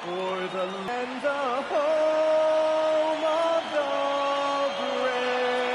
for the land, the home of the brave.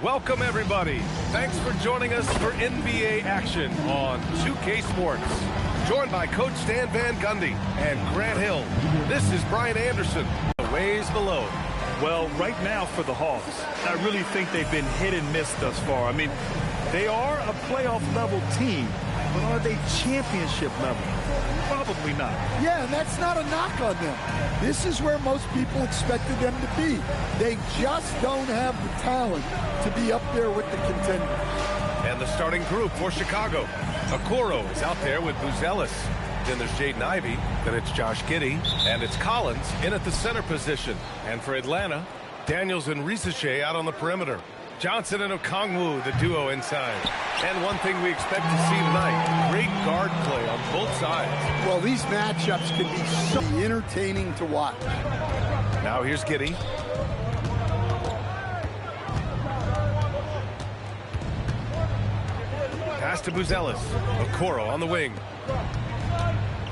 Welcome, everybody. Thanks for joining us for NBA action on 2K Sports. Joined by Coach Stan Van Gundy and Grant Hill. This is Brian Anderson. The ways below. Well, right now for the Hawks, I really think they've been hit and miss thus far. I mean, they are a playoff-level team, but are they championship level? Probably not. Yeah, and that's not a knock on them. This is where most people expected them to be. They just don't have the talent to be up there with the contenders. And the starting group for Chicago. Okoro is out there with Buzelis. Then there's Jaden Ivey. Then it's Josh Giddey. And it's Collins in at the center position. And for Atlanta, Daniels and Risache out on the perimeter. Johnson and Okongwu, the duo inside. And one thing we expect to see tonight, great guard play on both sides. Well, these matchups can be so entertaining to watch. Now here's Giddey. Pass to Buzelis. Okoro on the wing.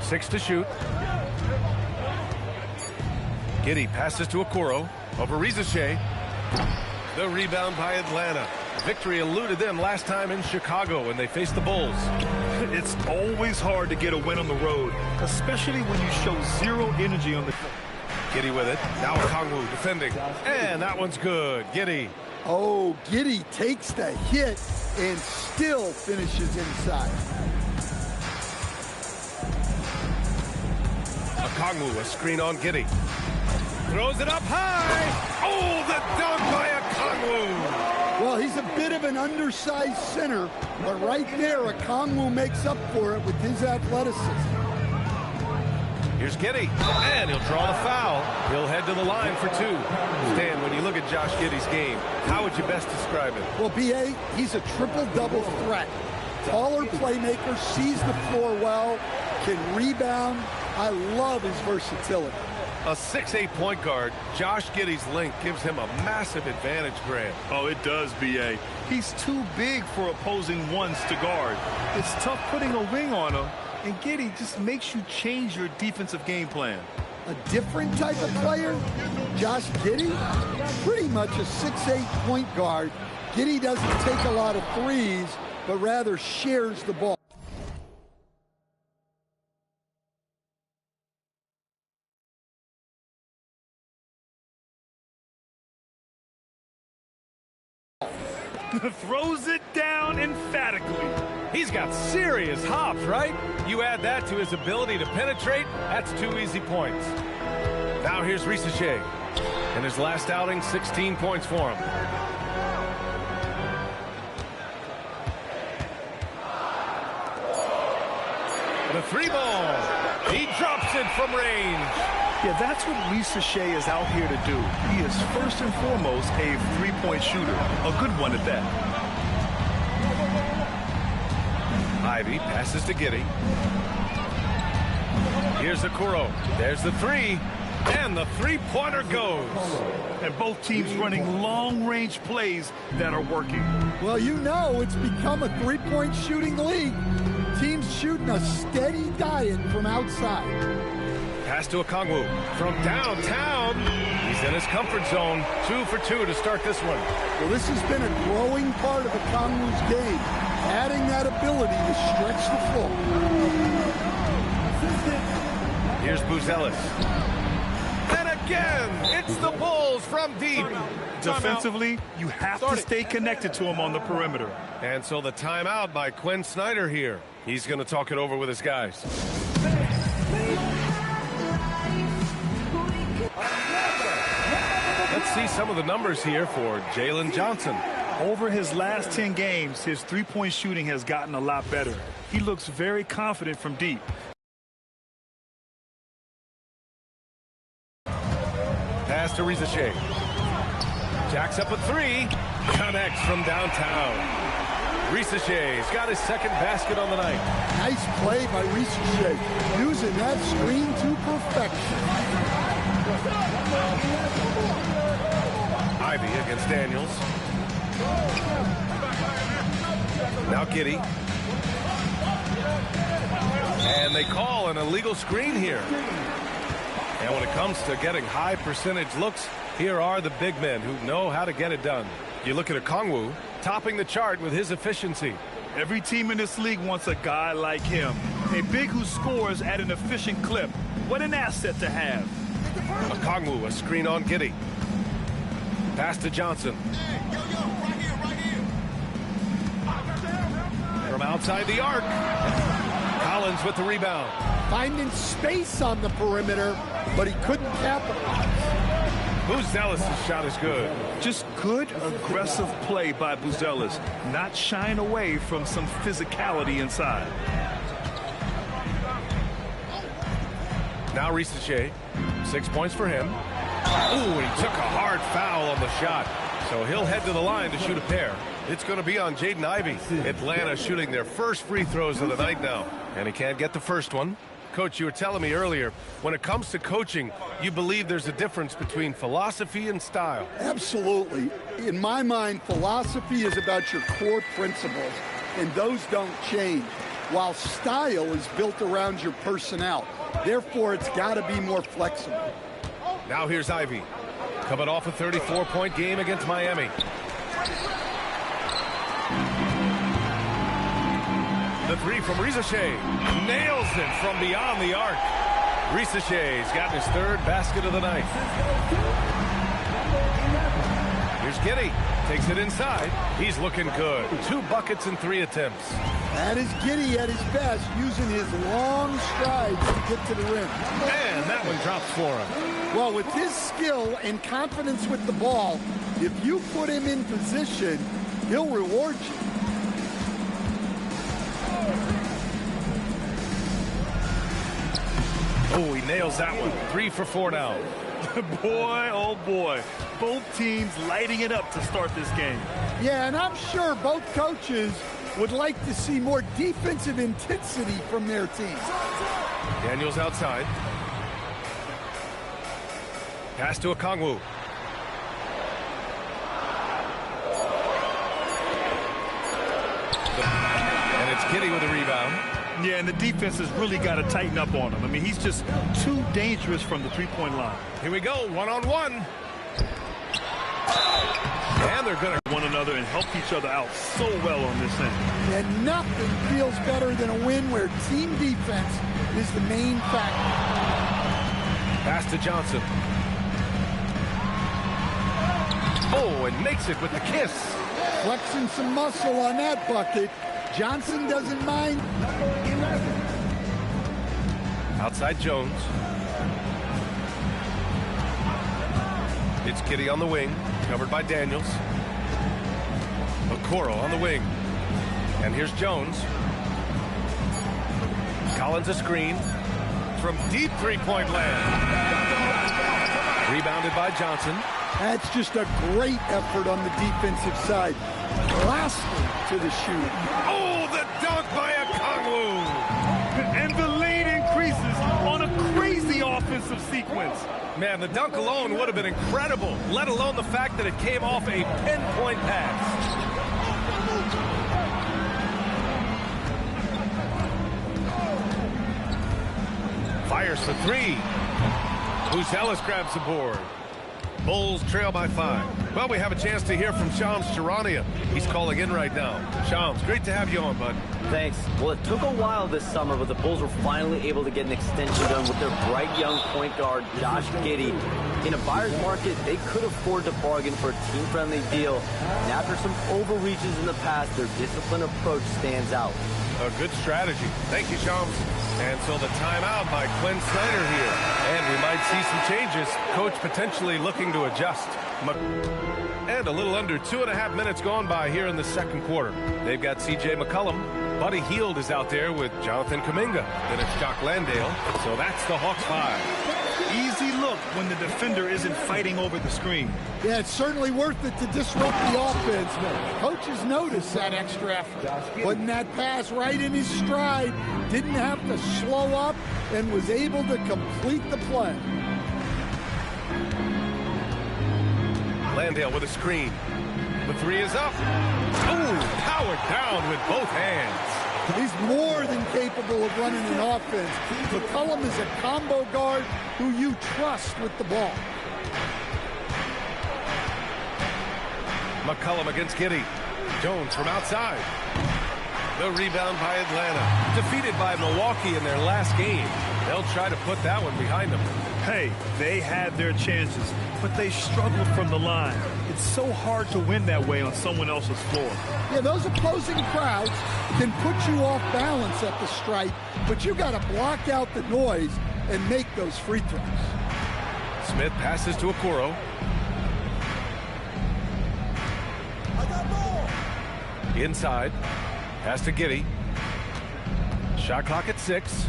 6 to shoot. Giddey passes to Okoro. Over Risache. The rebound by Atlanta. Victory eluded them last time in Chicago when they faced the Bulls. It's always hard to get a win on the road, especially when you show zero energy on the court. Giddey with it. Now Okongwu defending. And that one's good. Giddey. Oh, Giddey takes the hit and still finishes inside. Okongwu, a screen on Giddey. Throws it up high. Oh, the dunk by Okongwu. Well, he's a bit of an undersized center, but right there, Okongwu makes up for it with his athleticism. Here's Giddey, and he'll draw the foul. He'll head to the line for 2. Stan, when you look at Josh Giddey's game, how would you best describe it? Well, B.A., he's a triple-double threat. Taller playmaker, sees the floor well, can rebound. I love his versatility. A 6'8" point guard, Josh Giddey's length gives him a massive advantage, Grant. Oh, it does, B.A. He's too big for opposing ones to guard. It's tough putting a wing on him, and Giddey just makes you change your defensive game plan. A different type of player? Josh Giddey? Pretty much a 6'8" point guard. Giddey doesn't take a lot of threes, but rather shares the ball. Throws it down emphatically. He's got serious hops, right? You add that to his ability to penetrate, that's 2 easy points. Now here's Risache. In his last outing, 16 points for him. The 3-ball. He drops it from range. Yeah, that's what Risache is out here to do. He is first and foremost a three-point shooter. A good one at that. Ivey passes to Giddey. Here's Okoro. There's the 3. And the 3-pointer goes. And both teams running long-range plays that are working. Well, you know it's become a three-point shooting league. Teams shooting a steady diet from outside. Pass to Okongwu from downtown. He's in his comfort zone. 2 for 2 to start this one. Well, this has been a growing part of Okongwu's game, adding that ability to stretch the floor. Here's Buzelis. And again, it's the Bulls from deep. Defensively, you have to stay connected to him on the perimeter. And so the timeout by Quinn Snyder here. He's going to talk it over with his guys. Let's see some of the numbers here for Jalen Johnson. Over his last 10 games, his three-point shooting has gotten a lot better. He looks very confident from deep. Pass to Risache. Jacks up a 3. Connects from downtown. Risache's got his second basket on the night. Nice play by Risache, using that screen to perfection. It's Daniels. Now Giddey. And they call an illegal screen here. And when it comes to getting high percentage looks, here are the big men who know how to get it done. You look at Okongwu, topping the chart with his efficiency. Every team in this league wants a guy like him. A big who scores at an efficient clip. What an asset to have. Okongwu, a screen on Giddey. Pass to Johnson. From outside the arc. Collins with the rebound. Finding space on the perimeter, but he couldn't capitalize. Buzelis' shot is good. Just good, aggressive play by Buzelis, not shying away from some physicality inside. Now Risache, 6 points for him. Ooh, and he took a hard foul on the shot. So he'll head to the line to shoot a pair. It's going to be on Jaden Ivey. Atlanta shooting their first free throws of the night now. And he can't get the first one. Coach, you were telling me earlier, when it comes to coaching, you believe there's a difference between philosophy and style. Absolutely. In my mind, philosophy is about your core principles, and those don't change, while style is built around your personnel. Therefore, it's got to be more flexible. Now here's Ivey, coming off a 34-point game against Miami. The three from Risache. Nails it from beyond the arc. Risache's gotten his third basket of the night. Here's Giddey. Takes it inside. He's looking good. 2 buckets in 3 attempts. That is Giddey at his best, using his long strides to get to the rim. And that one drops for him. Well, with his skill and confidence with the ball, if you put him in position, he'll reward you. Oh, he nails that one. 3 for 4 now. Boy, oh boy. Both teams lighting it up to start this game. Yeah, and I'm sure both coaches would like to see more defensive intensity from their teams. Daniels outside. Pass to Okongwu. And it's Giddey with the rebound. Yeah, and the defense has really got to tighten up on him. I mean, he's just too dangerous from the three-point line. Here we go, one-on-one. And they're going to one another and help each other out so well on this end. And nothing feels better than a win where team defense is the main factor. pass to Johnson. Oh, and makes it with the kiss. Flexing some muscle on that bucket. Johnson doesn't mind. Outside Jones. It's Giddey on the wing, covered by Daniels. Okoro on the wing. And here's Jones. Collins a screen from deep three-point land. Rebounded by Johnson. That's just a great effort on the defensive side. Lastly to the shoot. Oh, the dunk by Okongwu. And the lead increases on a crazy offensive sequence. Man, the dunk alone would have been incredible, let alone the fact that it came off a pinpoint pass. Fires for three. Buzelis grabs the board. Bulls trail by 5. Well, we have a chance to hear from Shams Charania. He's calling in right now. Shams, great to have you on, bud. Thanks. Well, it took a while this summer, but the Bulls were finally able to get an extension done with their bright young point guard, Josh Giddey. In a buyer's market, they could afford to bargain for a team-friendly deal. And after some overreaches in the past, their disciplined approach stands out. A good strategy. Thank you, Shams. And so the timeout by Quinn Snyder here. And we might see some changes. Coach potentially looking to adjust. And a little under 2.5 minutes gone by here in the second quarter. They've got C.J. McCollum. Buddy Hield is out there with Jonathan Kuminga. Then it's Jock Landale. So that's the Hawks 5. Easy look when the defender isn't fighting over the screen. Yeah, it's certainly worth it to disrupt the offense. Coaches noticed that extra effort. Putting that pass right in his stride. Didn't have to slow up and was able to complete the play. Landale with a screen. The three is up. Oh, powered down with both hands. He's more than capable of running an offense. McCollum is a combo guard who you trust with the ball. McCollum against Giddey. Jones from outside. The rebound by Atlanta. Defeated by Milwaukee in their last game. They'll try to put that one behind them. Hey, they had their chances, but they struggled from the line. It's so hard to win that way on someone else's floor. Yeah, those opposing crowds can put you off balance at the stripe, but you got to block out the noise and make those free throws. Smith passes to Okoro. Inside. Pass to Giddey. Shot clock at 6.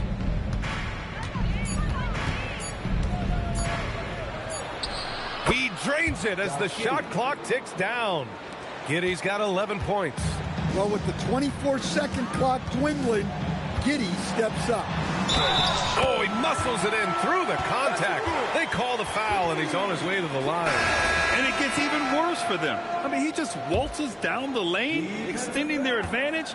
He drains it as the shot clock ticks down. Giddey's got 11 points. Well, with the 24-second clock dwindling, Giddey steps up. Oh, he muscles it in through the contact. They call the foul, and he's on his way to the line. And it gets even worse for them. I mean, he just waltzes down the lane, extending their advantage.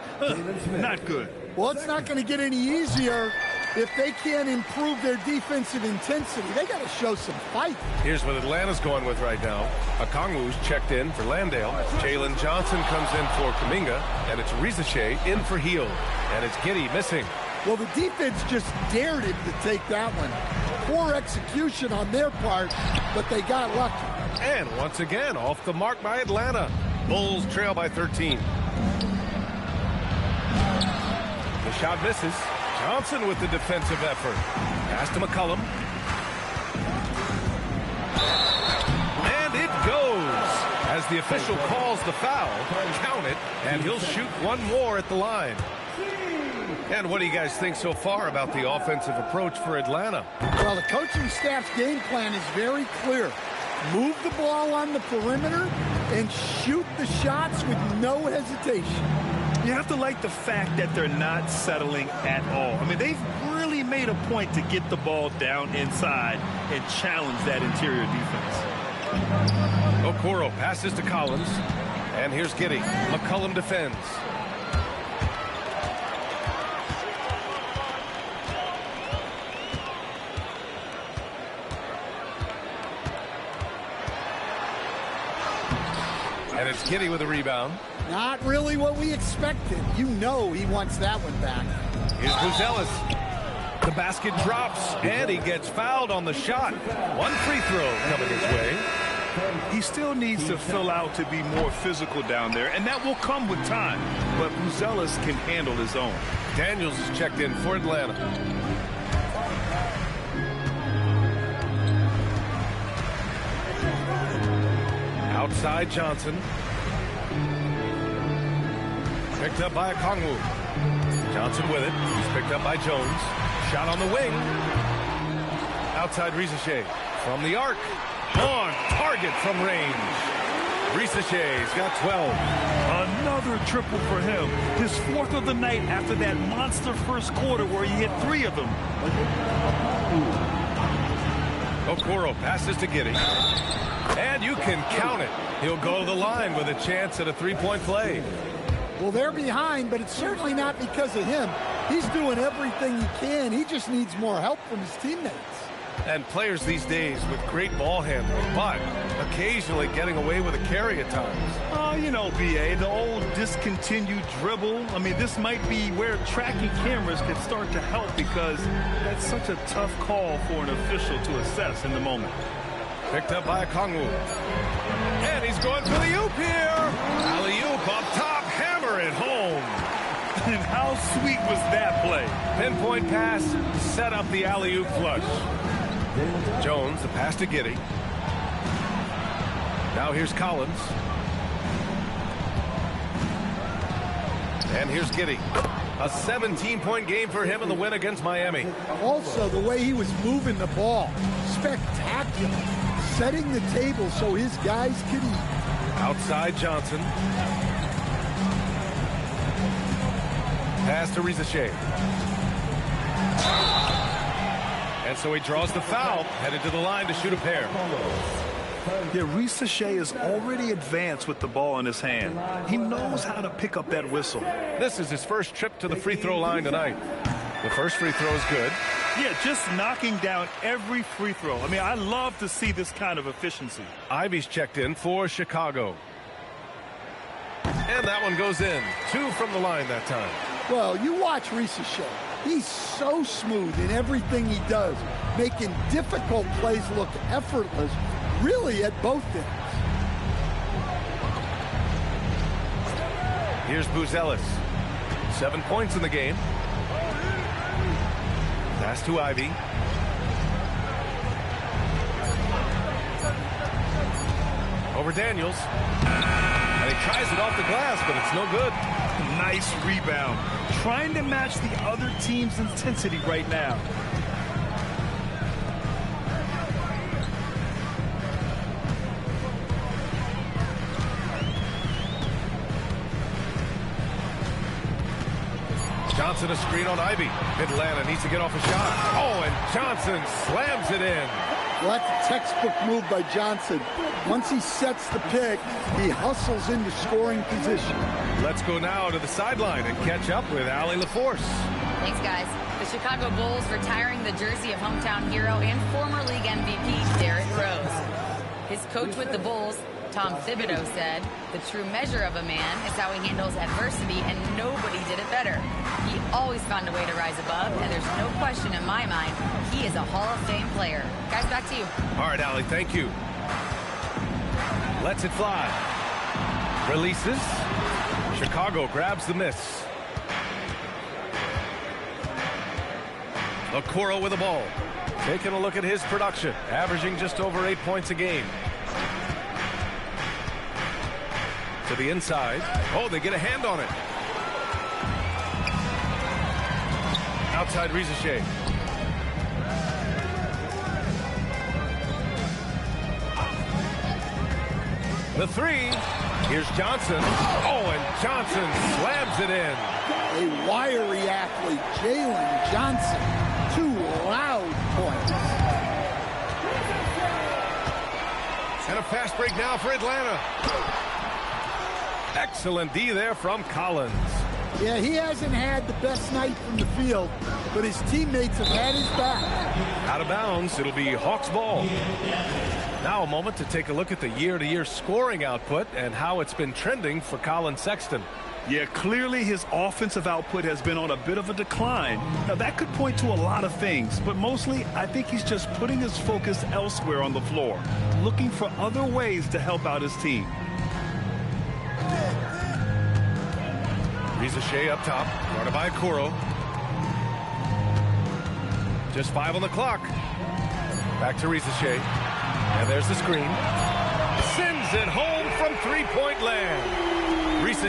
Not good. Well, it's not going to get any easier if they can't improve their defensive intensity. They got to show some fight. Here's what Atlanta's going with right now. Okongwu's checked in for Landale. Jalen Johnson comes in for Kuminga, and it's Rizachet in for Heel. And it's Giddey missing. Well, the defense just dared him to take that one. Poor execution on their part, but they got lucky. And once again, off the mark by Atlanta. Bulls trail by 13. The shot misses. Johnson with the defensive effort. Pass to McCollum. And it goes. As the official calls the foul, count it, and he'll shoot one more at the line. And what do you guys think so far about the offensive approach for Atlanta? Well, the coaching staff's game plan is very clear. Move the ball on the perimeter and shoot the shots with no hesitation. You have to like the fact that they're not settling at all. I mean, they've really made a point to get the ball down inside and challenge that interior defense. Okoro passes to Collins. And here's Giddey. McCollum defends. And it's Giddey with a rebound. Not really what we expected. You know he wants that one back. Here's Buzelis. The basket drops, and he gets fouled on the shot. One free throw coming his way. He still needs to fill out to be more physical down there, and that will come with time. But Buzelis can handle his own. Daniels is checked in for Atlanta. Outside Johnson. Picked up by Okongwu. Johnson with it. He's picked up by Jones. Shot on the wing. Outside Rizachet. From the arc. On target from range. Rizachet's got 12. Another triple for him. His 4th of the night after that monster first quarter where he hit 3 of them. Okoro passes to Giddey. And you can count it. He'll go to the line with a chance at a three-point play. Well, they're behind, but it's certainly not because of him. He's doing everything he can. He just needs more help from his teammates. And players these days with great ball handling, but occasionally getting away with a carry at times. Oh, you know, B.A., the old discontinued dribble. I mean, this might be where tracking cameras can start to help because that's such a tough call for an official to assess in the moment. Picked up by Okongwu. And he's going for the oop here. Alley-oop up top, hammer it home. And how sweet was that play? Pinpoint pass, set up the alley-oop flush. Jones, the pass to Giddey. Now here's Collins. And here's Giddey. A 17-point game for him in the win against Miami. Also, the way he was moving the ball, spectacular. Setting the table so his guys could eat. Outside Johnson. Pass to Rizachet. And so he draws the foul, headed to the line to shoot a pair. Yeah, Risache is already advanced with the ball in his hand. He knows how to pick up that whistle. This is his first trip to the free throw line tonight. The first free throw is good. Yeah, just knocking down every free throw. I mean, I love to see this kind of efficiency. Ivy's checked in for Chicago. And that one goes in. 2 from the line that time. Well, you watch Risache. He's so smooth in everything he does, making difficult plays look effortless, really at both ends. Here's Buzelis. 7 points in the game. Pass to Ivy. Over Daniels. And he tries it off the glass, but it's no good. Nice rebound. Trying to match the other team's intensity right now. Johnson a screen on Ivy. Atlanta needs to get off a shot. Oh, and Johnson slams it in. Well, that's a textbook move by Johnson. Once he sets the pick, he hustles into scoring position. Let's go now to the sideline and catch up with Allie LaForce. Thanks, guys. The Chicago Bulls retiring the jersey of hometown hero and former league MVP Derrick Rose. His coach with the Bulls, Tom Thibodeau, said, "The true measure of a man is how he handles adversity, and nobody did it better. He always found a way to rise above, and there's no question in my mind he is a Hall of Fame player." Guys, back to you. All right, Allie, thank you. Lets it fly. Releases. Chicago grabs the miss. Okoro with the ball. Taking a look at his production, averaging just over 8 points a game. To the inside. Oh, they get a hand on it. Outside Risache. The 3. Here's Johnson. Oh, and Johnson slams it in. A wiry athlete, Jalen Johnson. 2 loud points. And a fast break now for Atlanta. Excellent D there from Collins. Yeah, he hasn't had the best night from the field, but his teammates have had his back. Out of bounds, it'll be Hawks ball. Now a moment to take a look at the year-to-year scoring output and how it's been trending for Colin Sexton. Yeah, clearly his offensive output has been on a bit of a decline. Now, that could point to a lot of things, but mostly I think he's just putting his focus elsewhere on the floor, looking for other ways to help out his team. Risache up top, guarded by Okoro. Just 5 on the clock. Back to Risache. And there's the screen. Sends it home from three-point land. Risache